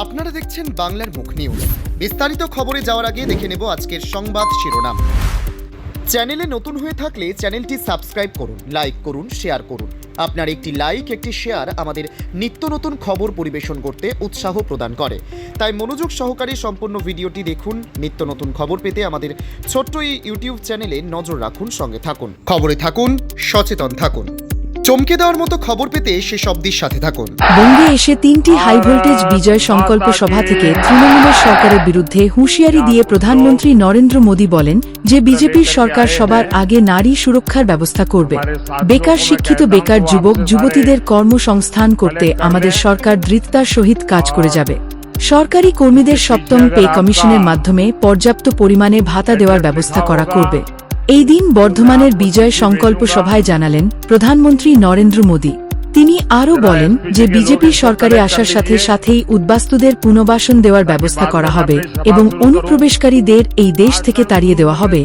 আপনারা দেখছেন বাংলার মুখ নিউজ। বিস্তারিত খবরে যাওয়ার আগে দেখে নেব আজকের সংবাদ শিরোনাম। চ্যানেলে নতুন হয়ে থাকলে চ্যানেলটি সাবস্ক্রাইব করুন, লাইক করুন, শেয়ার করুন। আপনার একটি লাইক, একটি শেয়ার আমাদের নিত্য নতুন খবর পরিবেশন করতে উৎসাহ প্রদান করে। তাই মনোযোগ সহকারে সম্পূর্ণ ভিডিওটি দেখুন। নিত্য নতুন খবর পেতে আমাদের ছোট্ট এই ইউটিউব চ্যানেলে নজর রাখুন, সঙ্গে থাকুন, খবরে থাকুন, সচেতন থাকুন। চমকে দেওয়ার মতো খবর পেতে শেষ অবধির সাথে থাকুন। বঙ্গে এসে 3টি হাই ভোল্টেজ বিজয় সংকল্প সভা থেকে তৃণমূলের সরকারের বিরুদ্ধে হুঁশিয়ারি দিয়ে প্রধানমন্ত্রী নরেন্দ্র মোদী বলেন যে বিজেপির সরকার সবার আগে নারী সুরক্ষার ব্যবস্থা করবে। বেকার শিক্ষিত বেকার যুবক যুবতীদের কর্মসংস্থান করতে আমাদের সরকার দৃঢ়তার সহিত কাজ করে যাবে। সরকারি কর্মীদের সপ্তম পে কমিশনের মাধ্যমে পর্যাপ্ত পরিমাণে ভাতা দেওয়ার ব্যবস্থা করা করবে। এই দিন বর্ধমানের বিজয় সংকল্প সভায় জানালেন প্রধানমন্ত্রী নরেন্দ্র মোদী। তিনি আরও বলেন যে বিজেপি সরকারে আসার সাথে সাথেই উদ্বাস্তুদের পুনর্বাসন দেওয়ার ব্যবস্থা করা হবে এবং অনুপ্রবেশকারীদের এই দেশ থেকে তাড়িয়ে দেওয়া হবে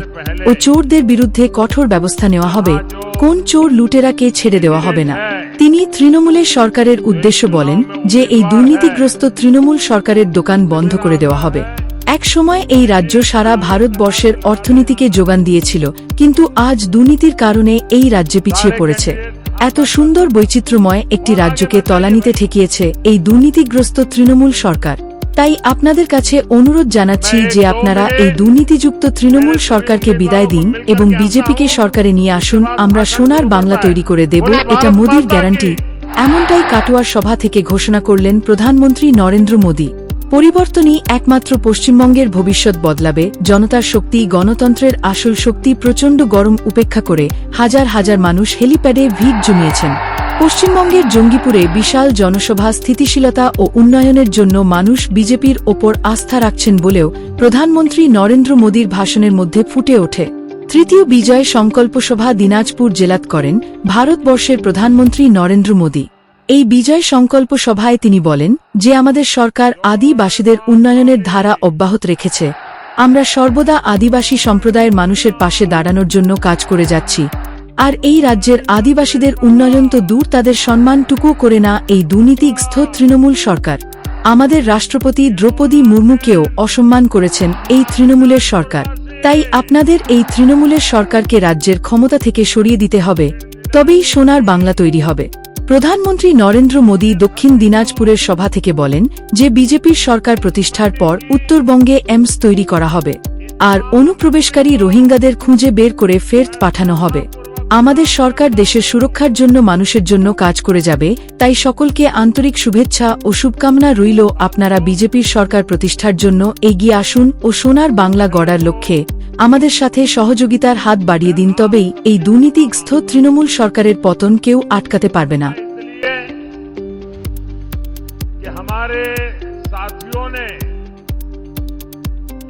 ও চোরদের বিরুদ্ধে কঠোর ব্যবস্থা নেওয়া হবে। কোন চোর লুটেরাকে ছেড়ে দেওয়া হবে না। তিনি তৃণমূলের সরকারের উদ্দেশ্য বলেন যে এই দুর্নীতিগ্রস্ত তৃণমূল সরকারের দোকান বন্ধ করে দেওয়া হবে। এক সময় এই রাজ্য সারা ভারতবর্ষের অর্থনীতিকে যোগান দিয়েছিল, কিন্তু আজ দুর্নীতির কারণে এই রাজ্যে পিছিয়ে পড়েছে। এত সুন্দর বৈচিত্র্যময় একটি রাজ্যকে তলানিতে ঠেকিয়েছে এই দুর্নীতিগ্রস্ত তৃণমূল সরকার। তাই আপনাদের কাছে অনুরোধ জানাচ্ছি যে আপনারা এই দুর্নীতিযুক্ত তৃণমূল সরকারকে বিদায় দিন এবং বিজেপিকে সরকারে নিয়ে আসুন। আমরা সোনার বাংলা তৈরি করে দেব, এটা মোদির গ্যারান্টি। এমনটাই কাটোয়ার সভা থেকে ঘোষণা করলেন প্রধানমন্ত্রী নরেন্দ্র মোদী। পরিবর্তনই একমাত্র পশ্চিমবঙ্গের ভবিষ্যৎ বদলাবে। জনতার শক্তি, গণতন্ত্রের আসল শক্তি। প্রচণ্ড গরম উপেক্ষা করে হাজার হাজার মানুষ হেলিপ্যাডে ভিড় জমিয়েছেন। পশ্চিমবঙ্গের জঙ্গিপুরে বিশাল জনসভা। স্থিতিশীলতা ও উন্নয়নের জন্য মানুষ বিজেপির ওপর আস্থা রাখছেন বলেও প্রধানমন্ত্রী নরেন্দ্র মোদীর ভাষণের মধ্যে ফুটে ওঠে। তৃতীয় বিজয় সংকল্প সভা দিনাজপুর জেলাত করেন ভারতবর্ষের প্রধানমন্ত্রী নরেন্দ্র মোদী। এই বিজয় সংকল্প সভায় তিনি বলেন যে আমাদের সরকার আদিবাসীদের উন্নয়নের ধারা অব্যাহত রেখেছে। আমরা সর্বদা আদিবাসী সম্প্রদায়ের মানুষের পাশে দাঁড়ানোর জন্য কাজ করে যাচ্ছি। আর এই রাজ্যের আদিবাসীদের উন্নয়ন তো দূর, তাদের সম্মানটুকু করে না এই দুর্নীতিগ্রস্ত তৃণমূল সরকার। আমাদের রাষ্ট্রপতি দ্রৌপদী মুর্মুকেও অসম্মান করেছেন এই তৃণমূলের সরকার। তাই আপনাদের এই তৃণমূলের সরকারকে রাজ্যের ক্ষমতা থেকে সরিয়ে দিতে হবে, তবেই সোনার বাংলা তৈরি হবে। প্রধানমন্ত্রী নরেন্দ্র মোদী দক্ষিণ দিনাজপুরের সভা থেকে বলেন যে বিজেপির সরকার প্রতিষ্ঠার পর উত্তরবঙ্গে এমস তৈরি করা হবে আর অনুপ্রবেশকারী রোহিঙ্গাদের খুঁজে বের করে ফেরত পাঠানো হবে। আমাদের সরকার দেশের সুরক্ষার জন্য, মানুষের জন্য কাজ করে যাবে। তাই সকলকে আন্তরিক শুভেচ্ছা ও শুভকামনা রইল। আপনারা বিজেপির সরকার প্রতিষ্ঠার জন্য এগিয়ে আসুন ও সোনার বাংলা গড়ার লক্ষ্যে আমাদের সাথে সহযোগিতার হাত বাড়িয়ে দিন, তবেই এই দুর্নীতিগ্রস্ত তৃণমূল সরকারের পতন কেউ আটকাতে পারবে না। हमारे साथियों ने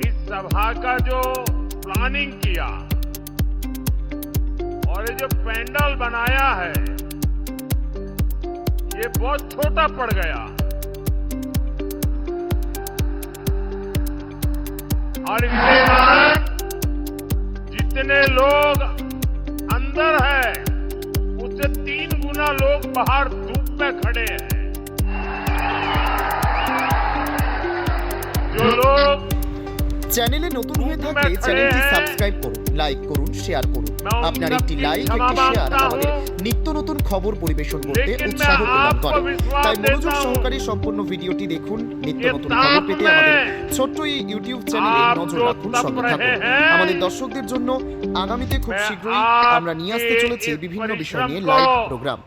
इस सभा का जो प्लानिंग किया और ये जो पैंडल बनाया है ये बहुत छोटा पड़ गया और इसके कारण जितने लोग अंदर हैं उससे 3 गुना लोग बाहर धूप में खड़े हैं। जो लोग চ্যানেলে নতুন হয়ে থাকলে চ্যানেলটি সাবস্ক্রাইব করুন, লাইক করুন, শেয়ার করুন। আপনার একটি লাইক, একটি শেয়ার আমাদের নিত্য নতুন খবর পরিবেশন করতে উৎসাহ প্রদান করে। তাই মনোযোগ সহকারে সম্পূর্ণ ভিডিওটি দেখুন। নিত্য নতুন খবর পেতে আমাদের ছোট্ট এই ইউটিউব চ্যানেলে নজর রাখুন, সঙ্গে থাকুন। আমাদের দর্শকদের জন্য আগামীতে খুব শীঘ্রই আমরা নিয়ে আসতে চলেছি বিভিন্ন বিষয় নিয়ে লাইভ প্রোগ্রাম।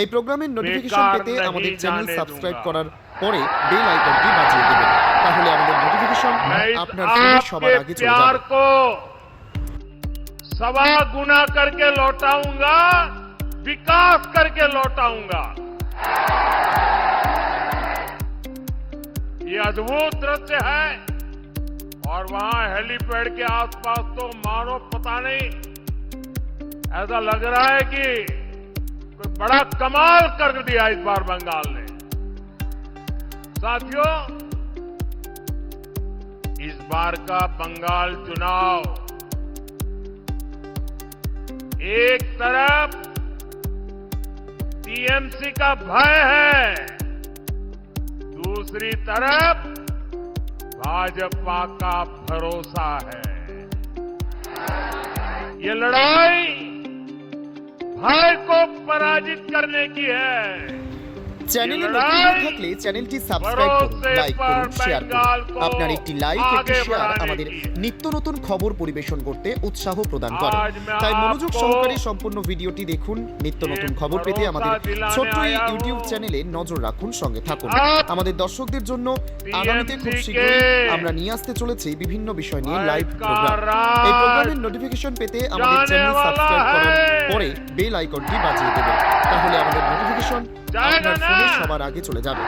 এই প্রোগ্রামের নোটিফিকেশন পেতে আমাদের চ্যানেল সাবস্ক্রাইব করার পরে বেল আইকনটি বাজিয়ে দেবেন, তাহলে আমাদের নোটিফিকেশন আপনার ফোনে সবার আগে চলে যাবে। सवा गुना करके लौटाऊंगा, विकास करके लौटाऊंगा। ये अद्भुत दृश्य है और वहां हेलीपैड के आसपास तो मानो पता नहीं, ऐसा लग रहा है कि कोई बड़ा कमाल कर दिया इस बार बंगाल ने। साथियों, इस बार का बंगाल चुनाव एक तरफ टीएमसी का भय है, दूसरी तरफ भाजपा का भरोसा है। ये लड़ाई भय को पराजित करने की है। চ্যানেলে নতুন হয়ে থাকলে চ্যানেলটি সাবস্ক্রাইব করুন, লাইক করুন, শেয়ার করুন। আপনার একটি লাইক, একটি শেয়ার আমাদের নিত্য নতুন খবর পরিবেশন করতে উৎসাহ প্রদান করে। তাই মনোযোগ সহকারে সম্পূর্ণ ভিডিওটি দেখুন। নিত্য নতুন খবর পেতে আমাদের ছোট্ট এই ইউটিউব চ্যানেলে নজর রাখুন, সঙ্গে থাকুন। আমাদের দর্শকদের জন্য আগামীতে খুব শীঘ্রই আমরা নিয়ে আসতে চলেছি বিভিন্ন বিষয় নিয়ে লাইভ প্রোগ্রাম। এই প্রোগ্রামের নোটিফিকেশন পেতে আমাদের চ্যানেল সাবস্ক্রাইব করার পরে বেল আইকনটি বাজিয়ে দেবেন। তাহলে আমাদের নোটিফিকেশন আপনার ফোনে সবার আগে চলে যাবে।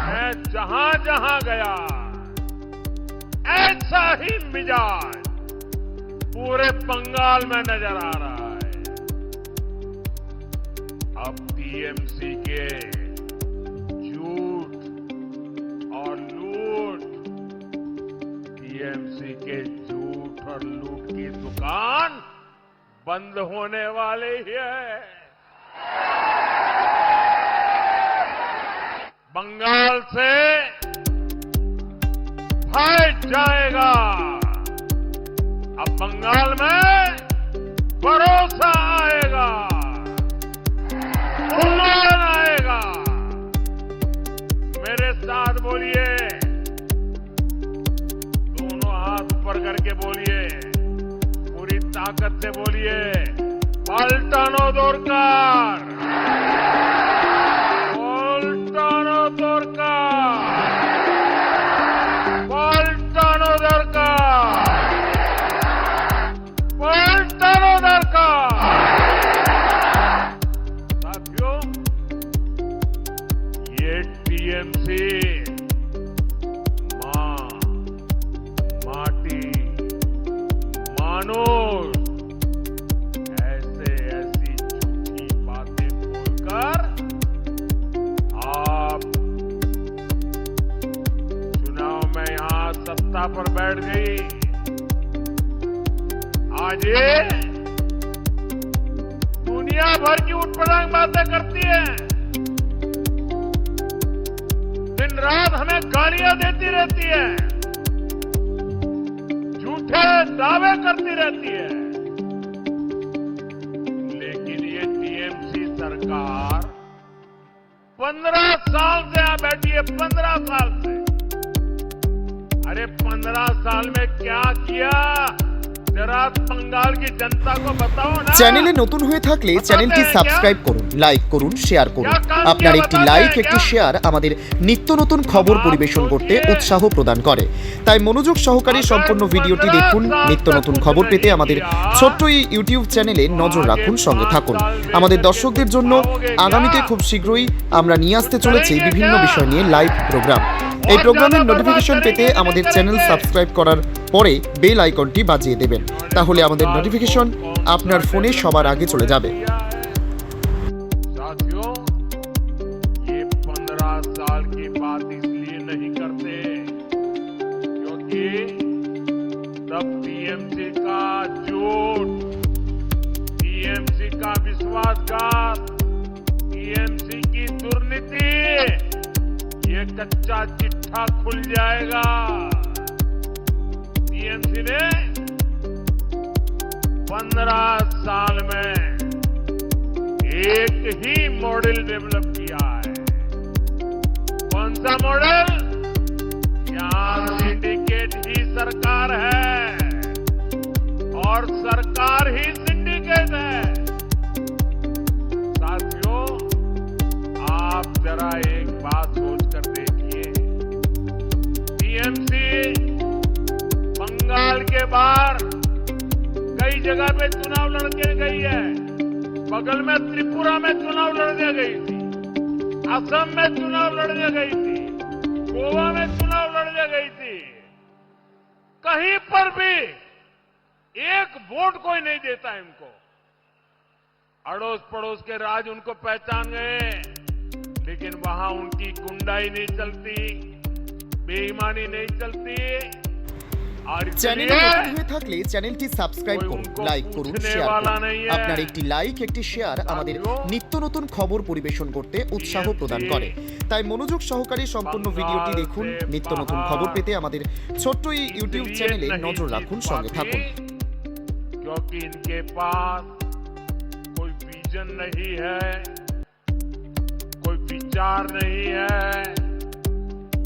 मैं जहां जहां गया ऐसा ही मिजाज पूरे बंगाल में नजर आ रहा है। अब टीएमसी के झूठ और लूट, टीएमसी के झूठ और लूट की दुकान बंद होने वाले ही है। बंगाल से भय जाएगा। अब बंगाल में भरोसा आएगा, उन्नयन आएगा। मेरे साथ बोलिए, दोनों हाथ ऊपर करके बोलिए, पूरी ताकत से बोलिए, पलटानो दरकार, पलटानो दरकार, पलटानो दरकार, पलटानो दरकार। साथियों, ये टीएमसी मां, माटी, मानुष ऐसी झूठी बातें बोलकर आप चुनाव में यहां सत्ता पर बैठ गई। आज ये दुनिया भर की उठपटांग बातें करती है, दिन रात हमें गालियां देती रहती है, झूठे दावे करती रहती है। लेकिन ये टीएमसी सरकार 15 साल से यहां बैठी है, 15 साल से। अरे 15 साल में क्या किया, जरा बंगाल की जनता को बताओ ना। চ্যানেলে নতুন হয়ে থাকলে চ্যানেলটি সাবস্ক্রাইব করুন, লাইক করুন, শেয়ার করুন। আপনার একটি লাইক, একটি শেয়ার আমাদের নিত্য নতুন খবর পরিবেশন করতে উৎসাহ প্রদান করে। তাই মনোযোগ সহকারে সম্পূর্ণ ভিডিওটি দেখুন। নিত্য নতুন খবর পেতে আমাদের ছোট্ট এই ইউটিউব চ্যানেলে নজর রাখুন, সঙ্গে থাকুন। আমাদের দর্শকদের জন্য আগামীতে খুব শীঘ্রই আমরা নিয়ে আসতে চলেছি বিভিন্ন বিষয় নিয়ে লাইভ প্রোগ্রাম। এই প্রোগ্রামের নোটিফিকেশন পেতে আমাদের চ্যানেল সাবস্ক্রাইব করার পরে বেল আইকনটি বাজিয়ে দেবেন। তাহলে আমাদের নোটিফিকেশন আপনার ফোনে সবার আগে চলে যাবে। साथियों, ये 15 साल की बात इसलिए नहीं करते क्योंकि तब टीएमसी का झूठ, टीएमसी का विश्वासघात, टीएमसी की दुर्नीति, ये कच्चा चिट्ठा खुल जाएगा। टीएमसी ने 15 साल में एक ही मॉडल डेवलप किया है। कौन सा मॉडल? यहाँ सिंडिकेट ही सरकार है और सरकार ही सिंडिकेट है। साथियों, आप जरा एक बात सोच कर देखिए, टीएमसी बंगाल के बाहर कई जगह पे चुनाव लड़के गई है। बगल में त्रिपुरा में चुनाव लड़ने गई थी, असम में चुनाव लड़ने गई थी, गोवा में चुनाव लड़ने गई थी। कहीं पर भी एक वोट कोई नहीं देता इनको। अड़ोस पड़ोस के राज उनको पहचान गए, लेकिन वहां उनकी गुंडाई नहीं चलती, बेईमानी नहीं चलती। और চ্যানেলে इसलिए নতুন হয়ে থাকলে চ্যানেলটি সাবস্ক্রাইব कोई করুন, उनको লাইক করুন, पूछने শেয়ার वाला করুন। नहीं है। আপনার একটি লাইক, একটি শেয়ার আমাদের নিত্য নতুন খবর পরিবেশন করতে উৎসাহ প্রদান করে। তাই মনোযোগ সহকারে সম্পূর্ণ ভিডিওটি দেখুন। নিত্য নতুন খবর পেতে আমাদের ছোট্ট এই ইউটিউব इसलिए চ্যানেলে नहीं নজর जीत রাখুন, সঙ্গে पाती, থাকুন। क्योंकि इनके पास कोई विजन नहीं है, कोई विचार नहीं है,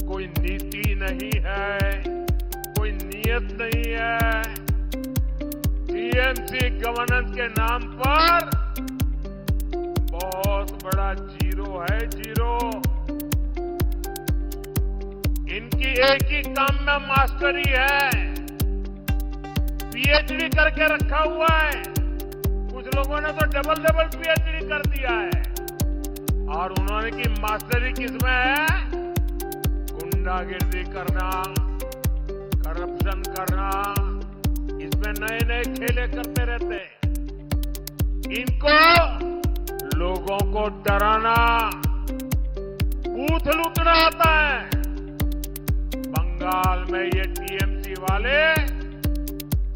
कोई नीति नहीं है, कोई नियत नहीं है। टीएमसी गवर्नेंस के नाम पर बहुत बड़ा जीरो है, जीरो। इनकी एक ही काम में मास्टरी है, पीएचडी करके रखा हुआ है। कुछ लोगों ने तो डबल डबल पीएचडी कर दिया है। और उन्होंने की मास्टरी किसमें है? गुंडागिर्दी करना, करप्शन करना, इसमें नए नए खेले करते रहते हैं। इनको लोगों को डराना, बूथ लूटना आता है। बंगाल में ये टीएमसी वाले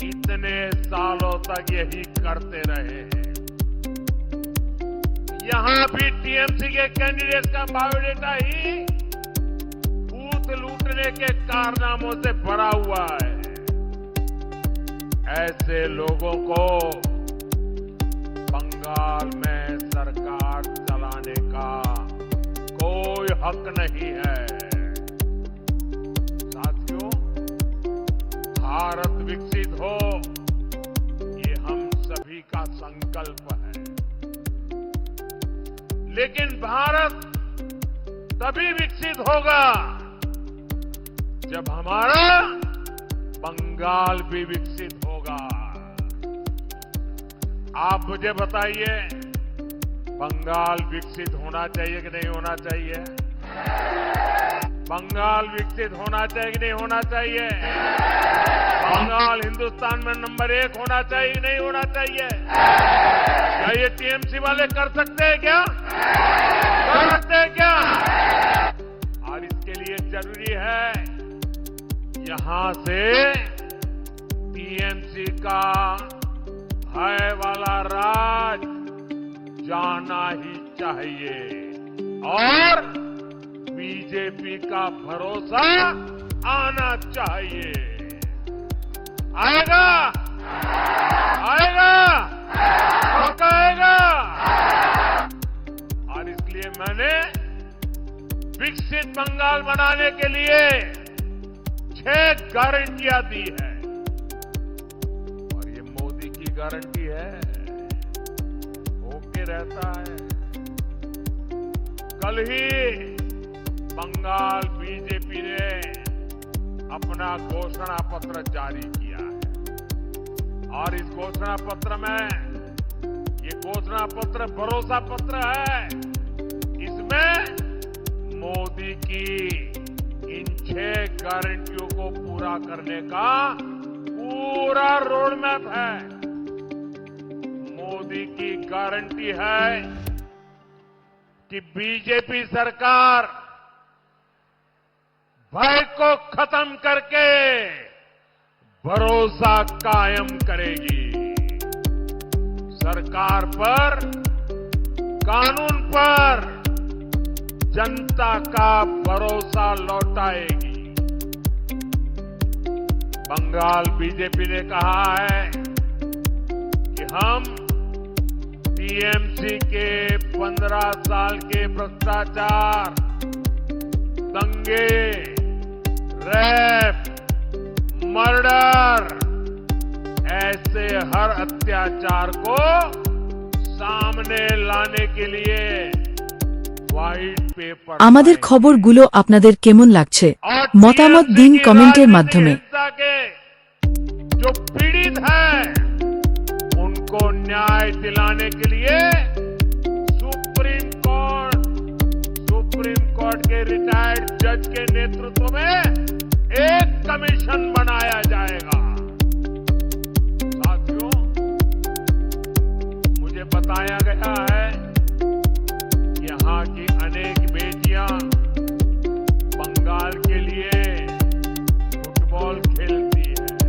इतने सालों तक यही करते रहे हैं। यहां भी टीएमसी के कैंडिडेट का बायोडेटा ही बूथ लूटने के कारनामों से भरा हुआ है। ऐसे लोगों को बंगाल में सरकार चलाने का कोई हक नहीं है। साथियों, भारत विकसित हो, ये हम सभी का संकल्प है। लेकिन भारत तभी विकसित होगा जब हमारा बंगाल भी विकसित होगा। आप मुझे बताइए, बंगाल विकसित होना चाहिए कि नहीं होना चाहिए? बंगाल विकसित होना चाहिए कि नहीं होना चाहिए? बंगाल हिंदुस्तान में नंबर 1 होना चाहिए कि नहीं होना चाहिए? क्या ये टीएमसी वाले कर सकते हैं क्या? कर सकते हैं क्या? और इसके लिए जरूरी है यहां से टीएमसी का भय वाला राज जाना ही चाहिए और बीजेपी का भरोसा आना चाहिए। आएगा, आएगा, पक्का आएगा। और इसलिए मैंने विकसित बंगाल बनाने के लिए 6 गारंटियां दी है। और ये मोदी की गारंटी है, होके रहता है। कल ही बंगाल बीजेपी ने अपना घोषणा पत्र जारी किया है। और इस घोषणा पत्र में, ये घोषणा पत्र भरोसा पत्र है। इसमें मोदी की इन 6 गारंटियों को पूरा करने का पूरा रोड मैप है। मोदी की गारंटी है कि बीजेपी सरकार भय को खत्म करके भरोसा कायम करेगी। सरकार पर, कानून पर जनता का भरोसा लौटाएगी। बंगाल बीजेपी ने कहा है कि हम टीएमसी के 15 साल के भ्रष्टाचार, दंगे, रेप, मर्डर, ऐसे हर अत्याचार को सामने लाने के लिए व्हाइट पेपर আমাদের খবরগুলো আপনাদের কেমন লাগছে মতামত দিন কমেন্টের মাধ্যমে। जो पीड़ित है उनको न्याय दिलाने के लिए सुप्रीम कोर्ट के रिटायर्ड जज के नेतृत्व में एक कमीशन बनाया जाएगा। साथियों, मुझे बताया गया है यहाँ की अनेक बेटियां बंगाल के लिए फुटबॉल खेलती हैं।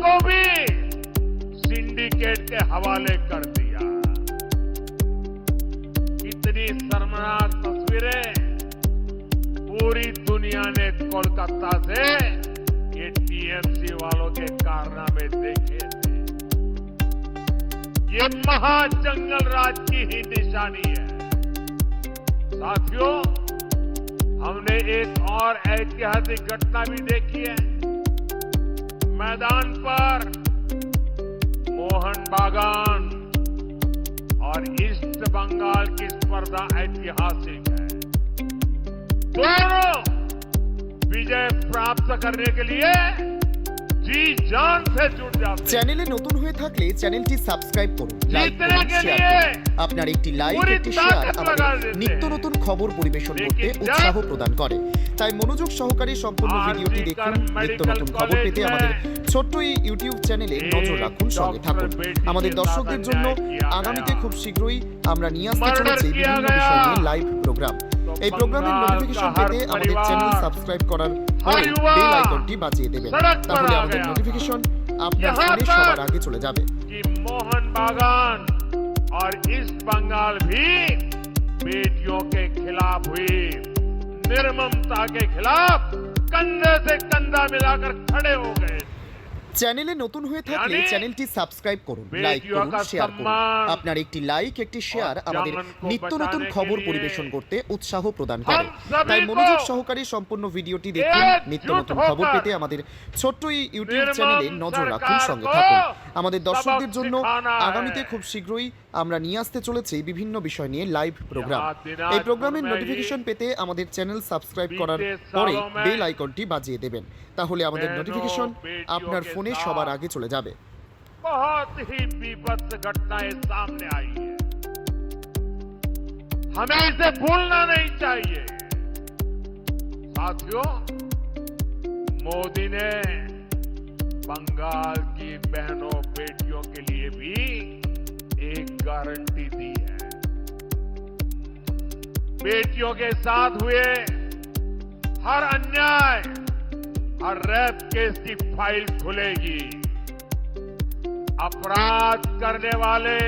को भी सिंडिकेट के हवाले कर दिया। इतनी शर्मनाक तस्वीरें पूरी दुनिया ने कोलकाता से ये टीएमसी वालों के कारनामे देखे थे। ये महाजंगल राज की ही निशानी है। साथियों, हमने एक और ऐतिहासिक घटना भी देखी है। मैदान पर मोहन बागान और ईस्ट बंगाल की स्पर्धा ऐतिहासिक है। दोनों विजय प्राप्त करने के लिए जी जान से जुट जाते हैं। চ্যানেলে নতুন হয়ে থাকলে চ্যানেলটি সাবস্ক্রাইব করুন, লাইক জিতने করুন, के শেয়ার लिए করুন। আপনার একটি লাইক पूरी একটি শেয়ার ताकत लगा আমাদের देते নিত্য हैं। নতুন খবর পরিবেশন করতে लेकिन উৎসাহ जब প্রদান করে। তাই মনোযোগ সহকারে সম্পূর্ণ RG ভিডিওটি দেখুন। নিত্য মেডিকেল নতুন খবর কলেজ পেতে में আমাদের ছোট্ট এই ইউটিউব চ্যানেলে নজর রাখুন, সঙ্গে डॉक्टर থাকুন। बेटी আমাদের के দর্শকদের साथ জন্য अन्याय किया আগামীতে गया। খুব শীঘ্রই আমরা নিয়ে আসতে मर्डर চলেছি किया বিভিন্ন गया। বিষয় নিয়ে লাইভ প্রোগ্রাম। तो এই প্রোগ্রামের बंगाल নোটিফিকেশন का हर পেতে আমাদের চ্যানেল परिवार, সাবস্ক্রাইব করার हर পরে युवा বেল আইকনটি বাজিয়ে দেবেন। सड़क पर তাহলে आ আমাদের गया। নোটিফিকেশন আপনার यहाँ ফোনে पर সবার আগে চলে যাবে। कि मोहन बागान और ईस्ट बंगाल भी बेटियों के खिलाफ हुई निर्ममता के खिलाफ कंधे से कंधा मिलाकर खड़े हो गए। চ্যানেলে নতুন হয়ে থাকলে यानी চ্যানেলটি সাবস্ক্রাইব করুন, बेटियों লাইক করুন, का শেয়ার করুন। सम्मान আপনার একটি লাইক একটি শেয়ার और আমাদের जान को নিত্য নতুন बचाने के খবর लिए পরিবেশন করতে উৎসাহ প্রদান हम করে। सभी তাই को মনোযোগ সহকারে সম্পূর্ণ ভিডিওটি দেখুন। एकजुट নিত্য নতুন होकर খবর পেতে আমাদের ছোট্ট এই ইউটিউব निर्मम চ্যানেলে নজর রাখুন, सरकार সঙ্গে को থাকুন। আমাদের सबक দর্শকদের জন্য सिखाना है। আগামীতে খুব শীঘ্রই আমরা নিয়ে আসতে চলেছি বিভিন্ন বিষয় নিয়ে লাইভ প্রোগ্রাম। यहाँ दिनाजपुर এই প্রোগ্রামের में নোটিফিকেশন পেতে আমাদের চ্যানেল সাবস্ক্রাইব बीते করার পরে सालों में বেল আইকনটি বাজিয়ে দেবেন। তাহলে আমাদের बहनों, নোটিফিকেশন बेटियों আপনার के ফোনে साथ সবার আগে চলে যাবে। बहुत ही बीभत्स घटनाएं सामने आई है। हमें इसे भूलना नहीं चाहिए। साथियों, मोदी ने बंगाल की बहनों बेटियों के लिए भी एक गारंटी दी है। बेटियों के साथ हुए हर अन्याय, हर रेप केस की फाइल खुलेगी। अपराध करने वाले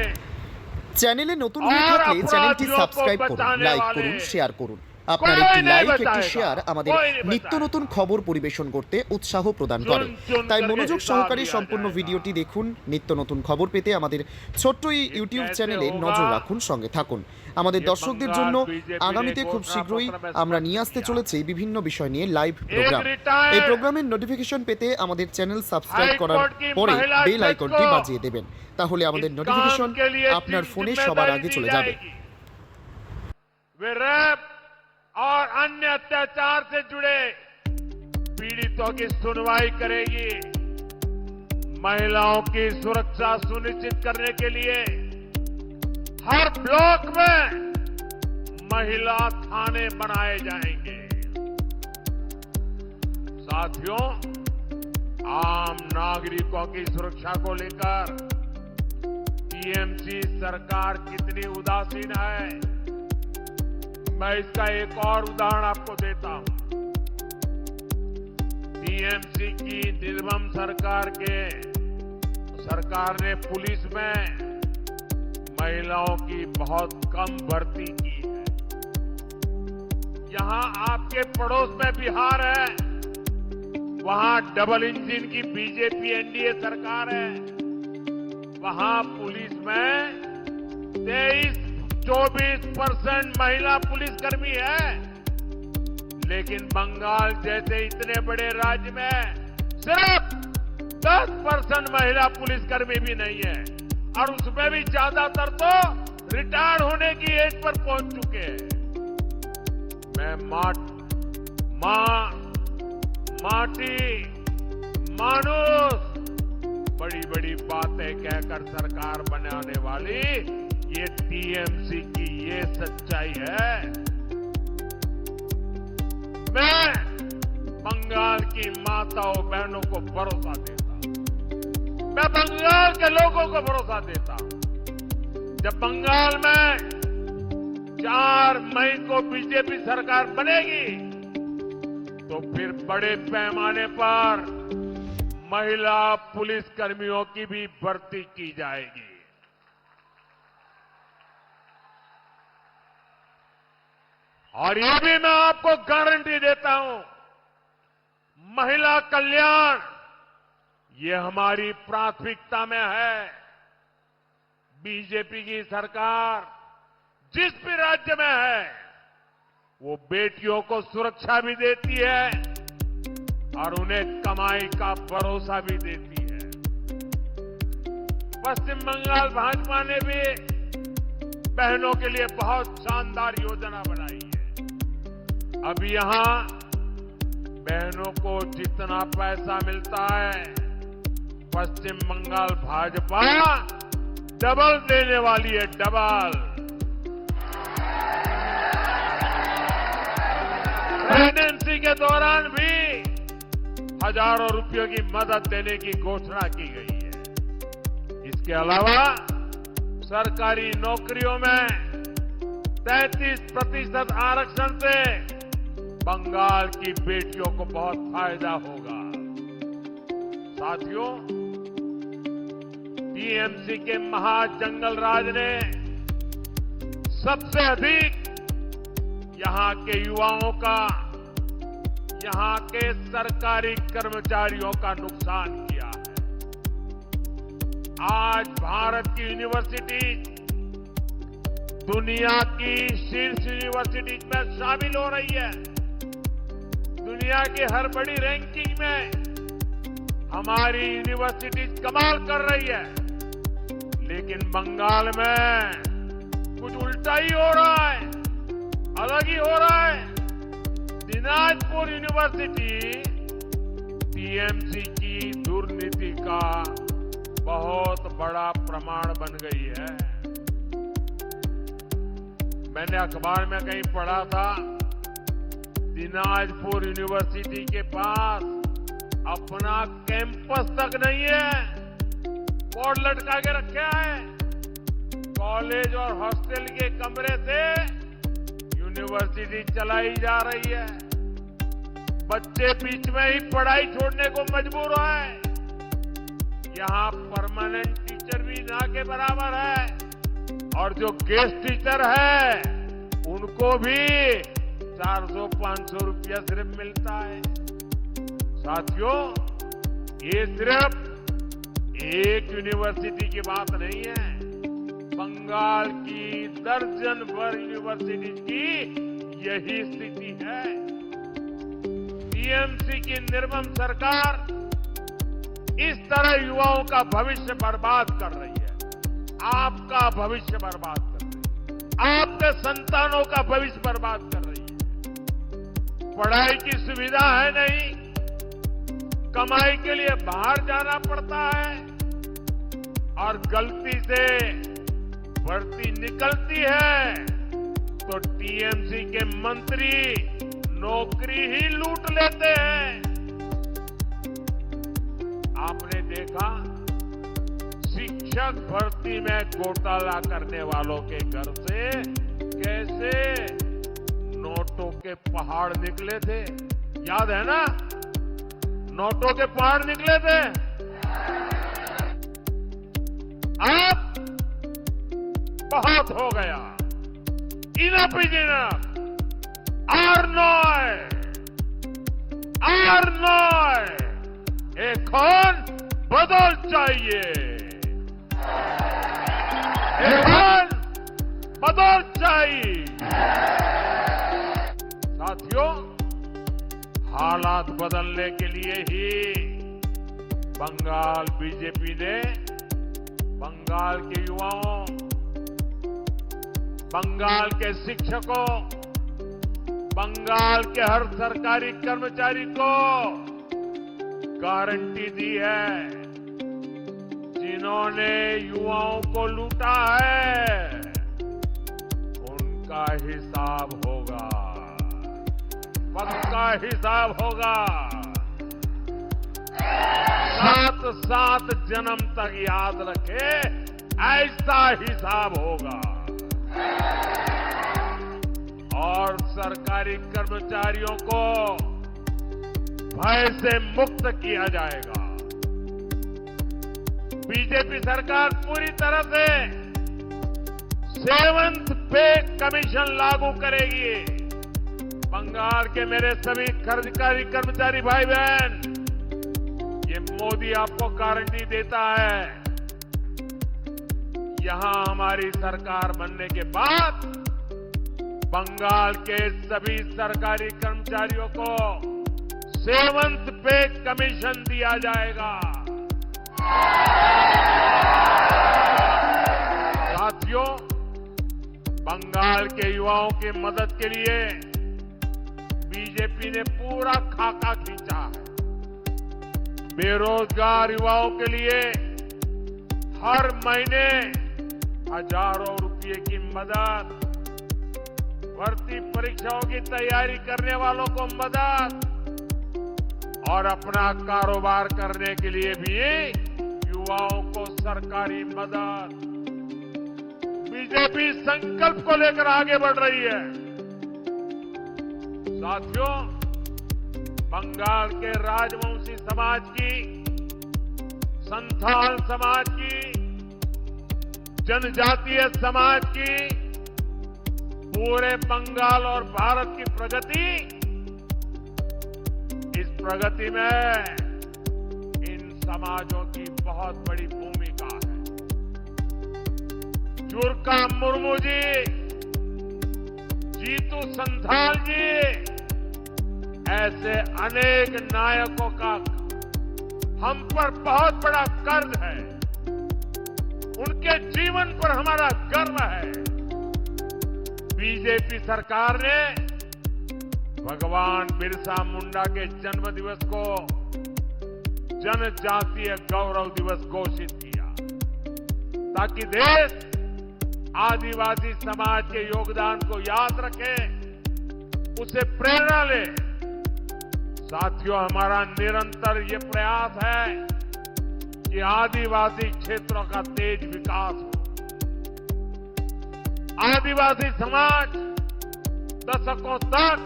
চ্যানেলে নতুন হয়ে और থাকলে চ্যানেলটি अपराधियों को সাবস্ক্রাইব করুন, बचाने লাইক वाले করুন, শেয়ার করুন। আপনার कोई একটি नहीं লাইক একটি बचाएगा, শেয়ার আমাদের कोई नहीं নিত্য बचाएगा। নতুন খবর পরিবেশন করতে উৎসাহ প্রদান चुन করে। चुन তাই करके মনোযোগ हिसाब সহকারে लिया সম্পূর্ণ जाएगा। ভিডিওটি দেখুন। নিত্য নতুন খবর পেতে আমাদের ছোট্ট এই ইউটিউব कैसे চ্যানেলে होगा? নজর রাখুন, সঙ্গে থাকুন। আমাদের ये দর্শকদের बंगाल জন্য बीजेपी আগামীতে ने খুব घोषणा শীঘ্রই पत्र में আমরা स्पष्ट নিয়ে আসতে किया। চলেছি বিভিন্ন বিষয় নিয়ে লাইভ প্রোগ্রাম। retired এই প্রোগ্রামের নোটিফিকেশন পেতে আমাদের চ্যানেল সাবস্ক্রাইব हाई করার कोर्ट की পরে महिला বেল जज আইকনটি को বাজিয়ে দেবেন। তাহলে আমাদের इस নোটিফিকেশন काम के लिए আপনার ফোনে जिम्मेदारी সবার আগে दी চলে যাবে। जाएगी। वे रैप और अन्य अत्याचार से जुड़े पीड़ितों की सुनवाई करेगी। महिलाओं की सुरक्षा सुनिश्चित करने के लिए हर ब्लॉक में महिला थाने बनाए जाएंगे। साथियों, आम नागरिकों की सुरक्षा को लेकर टीएमसी सरकार कितनी उदासीन है, मैं इसका एक और उदाहरण आपको देता हूं। टीएमसी की निर्मम सरकार ने पुलिस में महिलाओं की बहुत कम भर्ती की है। यहां आपके पड़ोस में बिहार है, वहां डबल इंजन की बीजेपी एनडीए सरकार है। वहां पुलिस में 23-24% महिला पुलिसकर्मी है, लेकिन बंगाल जैसे इतने बड़े राज्य में सिर्फ 10% महिला पुलिसकर्मी भी नहीं है, और उसमें भी ज्यादातर तो रिटायर्ड होने की एज पर पहुंच चुके हैं। मैं माटी मानुस बड़ी बड़ी बातें कहकर सरकार बनाने वाली ये टीएमसी की ये सच्चाई है। मैं बंगाल की माताओं बहनों को भरोसा देता हूं, मैं बंगाल के लोगों को भरोसा देता हूं। जब बंगाल में 4 मई को बीजेपी सरकार बनेगी तो फिर बड़े पैमाने पर महिला पुलिस कर्मियों की भी भर्ती की जाएगी। और ये भी मैं आपको गारंटी देता हूं, महिला कल्याण ये हमारी प्राथमिकता में है। बीजेपी की सरकार जिस भी राज्य में है, वो बेटियों को सुरक्षा भी देती है और उन्हें कमाई का भरोसा भी देती है। पश्चिम बंगाल भाजपा ने भी बहनों के लिए बहुत शानदार योजना बनाई है। अब यहां बहनों को जितना पैसा मिलता है, पश्चिम बंगाल भाजपा डबल देने वाली है, डबल। प्रेगनेंसी के दौरान भी हजारों रुपयों की मदद देने की घोषणा की गई है। इसके अलावा सरकारी नौकरियों में 33% आरक्षण से बंगाल की बेटियों को बहुत फायदा होगा। साथियों, टीएमसी के महाजंगल राज ने सबसे अधिक यहां के युवाओं का, यहां के सरकारी कर्मचारियों का नुकसान किया है। आज भारत की यूनिवर्सिटी दुनिया की शीर्ष यूनिवर्सिटी में शामिल हो रही है। दुनिया की हर बड़ी रैंकिंग में हमारी यूनिवर्सिटी कमाल कर रही है, लेकिन बंगाल में कुछ उल्टा ही हो रहा है, अलग ही हो रहा है। दिनाजपुर यूनिवर्सिटी टीएमसी की दुर्नीति का बहुत बड़ा प्रमाण बन गई है। मैंने अखबार में कहीं पढ़ा था, दिनाजपुर यूनिवर्सिटी के पास अपना कैंपस तक नहीं है, बोर्ड लटका के रखे हैं। कॉलेज और हॉस्टल के कमरे से यूनिवर्सिटी चलाई जा रही है। बच्चे बीच में ही पढ़ाई छोड़ने को मजबूर है। यहां परमानेंट टीचर भी ना के बराबर है, और जो गेस्ट टीचर है उनको भी 400-500 रुपया सिर्फ मिलता है। साथियों, ये सिर्फ एक यूनिवर्सिटी की बात नहीं है, बंगाल की दर्जन भर यूनिवर्सिटी की यही स्थिति है। टीएमसी की निर्मम सरकार इस तरह युवाओं का भविष्य बर्बाद कर रही है, आपका भविष्य बर्बाद कर रही है, आपके संतानों का भविष्य बर्बाद कर रही है। पढ़ाई की सुविधा है नहीं, कमाई के लिए बाहर जाना पड़ता है, और गलती से भर्ती निकलती है तो टीएमसी के मंत्री नौकरी ही लूट लेते हैं। आपने देखा, शिक्षक भर्ती में घोटाला करने वालों के घर से कैसे नोटों के पहाड़ निकले थे, याद है ना? नोटों के पहाड़ निकले थे। अब बहुत हो गया, इनफ इज इनफ। आर्नोय एक खून बदल चाहिए, एक खून बदल चाहिए। साथियों, हालात बदलने के लिए ही बंगाल बीजेपी ने बंगाल के युवाओं, बंगाल के शिक्षकों, बंगाल के हर सरकारी कर्मचारी को गारंटी दी है। जिन्होंने युवाओं को लूटा है, उनका हिसाब होगा, पक्का हिसाब होगा। 7 जन्म तक याद रखे, ऐसा हिसाब होगा। और सरकारी कर्मचारियों को भय से मुक्त किया जाएगा। बीजेपी सरकार पूरी तरह से 7th पे कमीशन लागू करेगी। बंगाल के मेरे सभी सरकारी कर्मचारी भाई बहन, ये मोदी आपको गारंटी देता है, यहां हमारी सरकार बनने के बाद बंगाल के सभी सरकारी कर्मचारियों को 7th पे कमीशन दिया जाएगा। साथियों, बंगाल के युवाओं की मदद के लिए बीजेपी ने पूरा खाका खींचा है। बेरोजगार युवाओं के लिए हर महीने हजारों रुपए की मदद, भर्ती परीक्षाओं की तैयारी करने वालों को मदद और अपना कारोबार करने के लिए भी युवाओं को सरकारी मदद। बीजेपी संकल्प को लेकर आगे बढ़ रही है। साथियों, बंगाल के राजवंशी समाज की, संथाल समाज की, जनजातीय समाज की, पूरे बंगाल और भारत की प्रगति, इस प्रगति में इन समाजों की बहुत बड़ी भूमिका है। चुरका मुर्मू जी, जीतू संथाल जी, ऐसे अनेक नायकों का हम पर बहुत बड़ा कर्ज है। उनके जीवन पर हमारा गर्व है। बीजेपी सरकार ने भगवान बिरसा मुंडा के जन्म दिवस को जनजातीय गौरव दिवस घोषित किया, ताकि देश आदिवासी समाज के योगदान को याद रखे, उसे प्रेरणा ले। साथियों, हमारा निरंतर ये प्रयास है कि आदिवासी क्षेत्रों का तेज विकास हो। आदिवासी समाज दशकों तक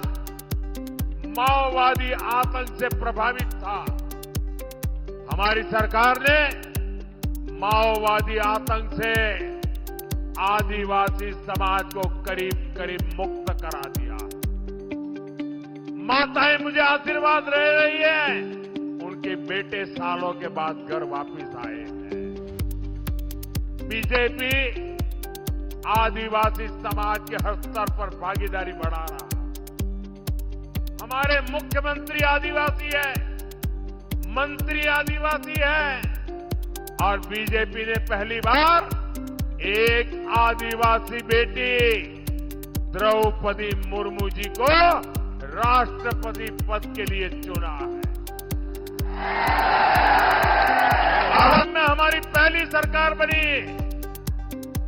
माओवादी आतंक से प्रभावित था। हमारी सरकार ने माओवादी आतंक से आदिवासी समाज को करीब करीब मुक्त करा दिया। माताएं मुझे आशीर्वाद दे रही है, उनके बेटे सालों के बाद घर वापस आए हैं। बीजेपी आदिवासी समाज के हर स्तर पर भागीदारी बढ़ा रहा। हमारे मुख्यमंत्री आदिवासी है, मंत्री आदिवासी है, और बीजेपी ने पहली बार एक आदिवासी बेटी द्रौपदी मुर्मू जी को राष्ट्रपति पद के लिए चुना है। असम में हमारी पहली सरकार बनी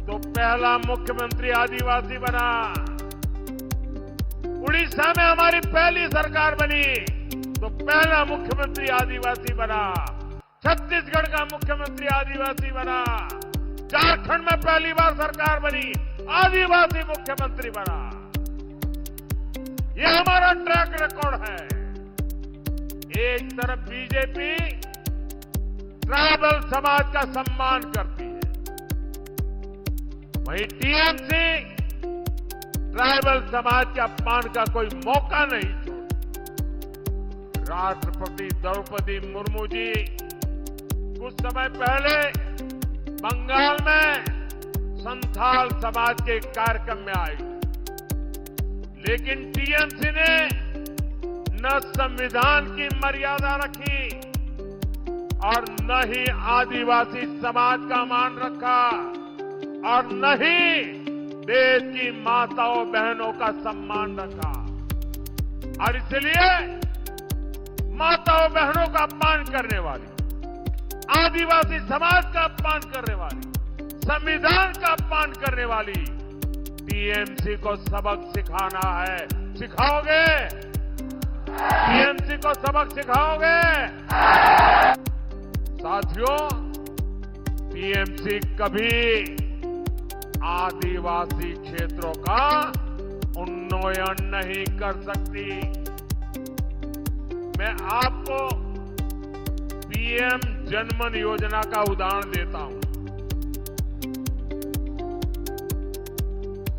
तो पहला मुख्यमंत्री आदिवासी बना। उड़ीसा में हमारी पहली सरकार बनी तो पहला मुख्यमंत्री आदिवासी बना। छत्तीसगढ़ का मुख्यमंत्री आदिवासी बना। झारखंड में पहली बार सरकार बनी, आदिवासी मुख्यमंत्री बना। ये हमारा ट्रैक रिकॉर्ड है। एक तरफ बीजेपी ट्राइबल समाज का सम्मान करती है, वहीं टीएमसी ट्राइबल समाज के अपमान का कोई मौका नहीं छोड़ती। राष्ट्रपति द्रौपदी मुर्मू जी कुछ समय पहले बंगाल में संथाल समाज के कार्यक्रम में आई, लेकिन टीएमसी ने न संविधान की मर्यादा रखी और न ही आदिवासी समाज का मान रखा और न ही देश की माताओं बहनों का सम्मान रखा। और इसलिए माताओं बहनों का अपमान करने वाली, आदिवासी समाज का अपमान करने वाली, संविधान का अपमान करने वाली टीएमसी को सबक सिखाना है। सिखाओगे? टीएमसी को सबक सिखाओगे? साथियों, टीएमसी कभी आदिवासी क्षेत्रों का उन्नयन नहीं कर सकती। मैं आपको पीएम जनमन योजना का उदाहरण देता हूं।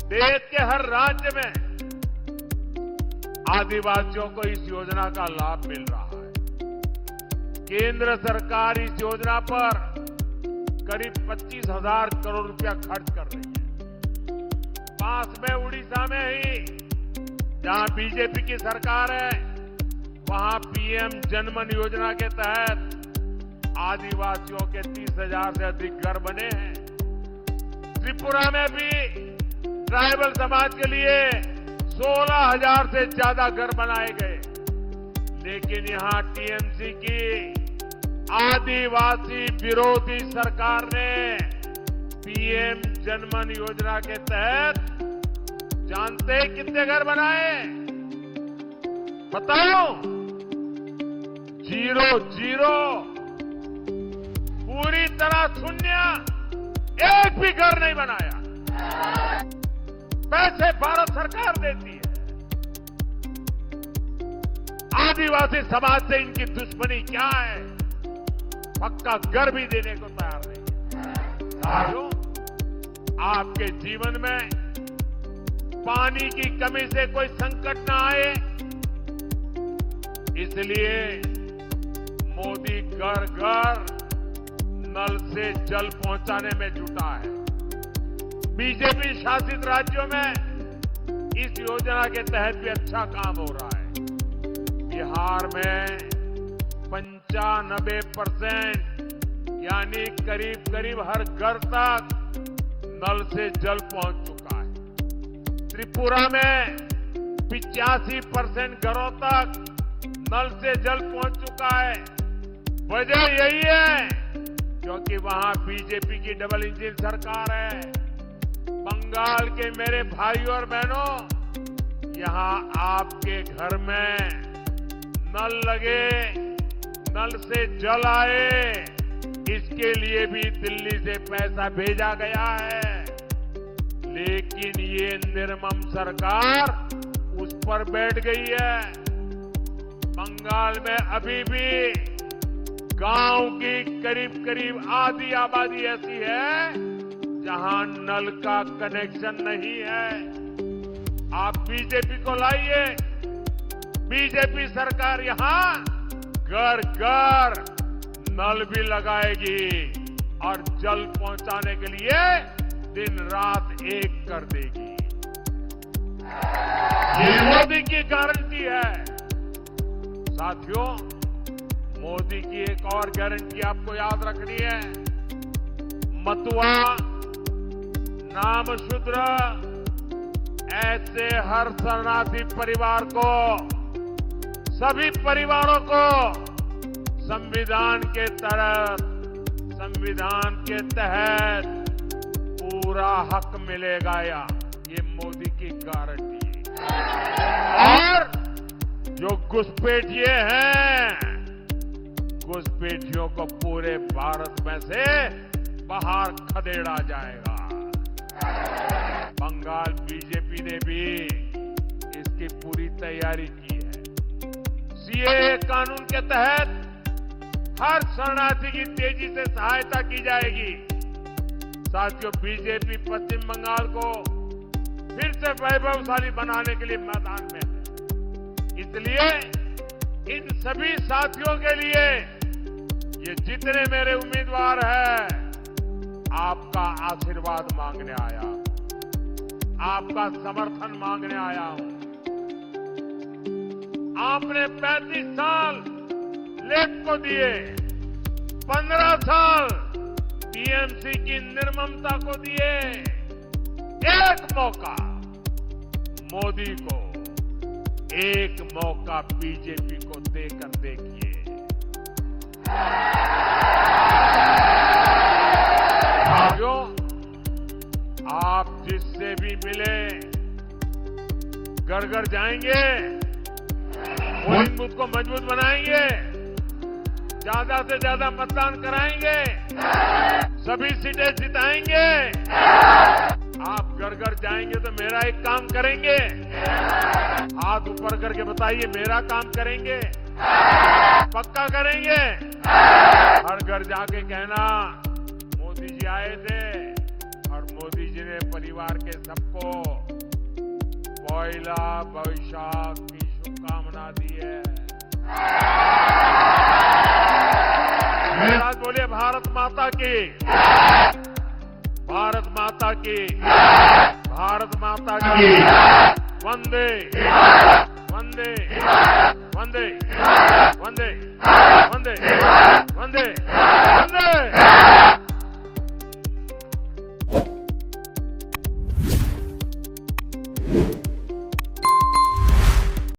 देश के हर राज्य में आदिवासियों को इस योजना का लाभ मिल रहा है। केंद्र सरकार इस योजना पर करीब 25,000 करोड़ रुपया खर्च कर रही है। पास में उड़ीसा में ही जहां बीजेपी की सरकार है, वहां पीएम जनमन योजना के तहत आदिवासियों के 30,000 से अधिक घर बने हैं। त्रिपुरा में भी ट्राइबल समाज के लिए 16,000 से ज्यादा घर बनाए गए। लेकिन यहां टीएमसी की आदिवासी विरोधी सरकार ने पीएम जनमन योजना के तहत जानते हैं कितने घर बनाए? बताओ। 0 पूरी तरह शून्य, एक भी घर नहीं बनाया। पैसे भारत सरकार देती है। आदिवासी समाज से इनकी दुश्मनी क्या है? पक्का घर भी देने को तैयार नहीं है। साथियों, आपके जीवन में पानी की कमी से कोई संकट ना आए, इसलिए मोदी घर घर नल से जल पहुंचाने में जुटा है। बीजेपी शासित राज्यों में इस योजना के तहत भी अच्छा काम हो रहा है। बिहार में 95% यानी करीब हर घर तक नल से जल पहुंच चुका है। त्रिपुरा में 85% घरों तक नल से जल पहुंच चुका है। वजह यही है क्योंकि वहां बीजेपी की डबल इंजन सरकार है। बंगाल के मेरे भाई और बहनों, यहां आपके घर में नल लगे, नल से जल आए, इसके लिए भी दिल्ली से पैसा भेजा गया है। लेकिन ये निर्मम सरकार उस पर बैठ गई है। बंगाल में अभी भी गांव की करीब आधी आबादी ऐसी है जहां नल का कनेक्शन नहीं है। आप बीजेपी को लाइए, बीजेपी सरकार यहां घर घर नल भी लगाएगी और जल पहुंचाने के लिए दिन रात एक कर देगी। ये मोदी की गारंटी है। साथियों, मोदी की एक और गारंटी आपको याद रखनी है। मतुआ, नामशूद्र, ऐसे हर शरणार्थी परिवार को, सभी परिवारों को संविधान के तहत पूरा हक मिलेगा। ये मोदी की गारंटी है। और जो घुसपैठिए हैं, घुसपैठियों को पूरे भारत में से बाहर खदेड़ा जाएगा। बंगाल बीजेपी ने भी इसकी पूरी तैयारी की है। सीएए कानून के तहत हर शरणार्थी की तेजी से सहायता की जाएगी। साथियों, बीजेपी पश्चिम बंगाल को फिर से वैभवशाली बनाने के लिए मैदान में है। इसलिए इन सभी साथियों के लिए, ये जितने मेरे उम्मीदवार हैं, आपका आशीर्वाद मांगने आया, आपका समर्थन मांगने आया हूं। आपने 35 साल लेफ्ट को दिए, 15 साल टीएमसी की निर्ममता को दिए। एक मौका मोदी को, एक मौका बीजेपी को देकर देखिए। भाइयों, आप जिससे भी मिले, घर घर जाएंगे, पोलिंग बूथ को मजबूत बनाएंगे, ज्यादा से ज्यादा मतदान कराएंगे, सभी सीटें जिताएंगे। आप घर घर जाएंगे तो मेरा एक काम करेंगे, हाथ ऊपर करके बताइए, मेरा काम करेंगे, पक्का करेंगे। हर घर जाके कहना मोदी जी आए थे और मोदी जी ने परिवार के सबको पहला वैशाख की शुभकामना दी है। आज बोलिए भारत माता की, भारत माता की, भारत माता की। वंदे वंदे वंदे वंदे वंदे वंदे वंदे।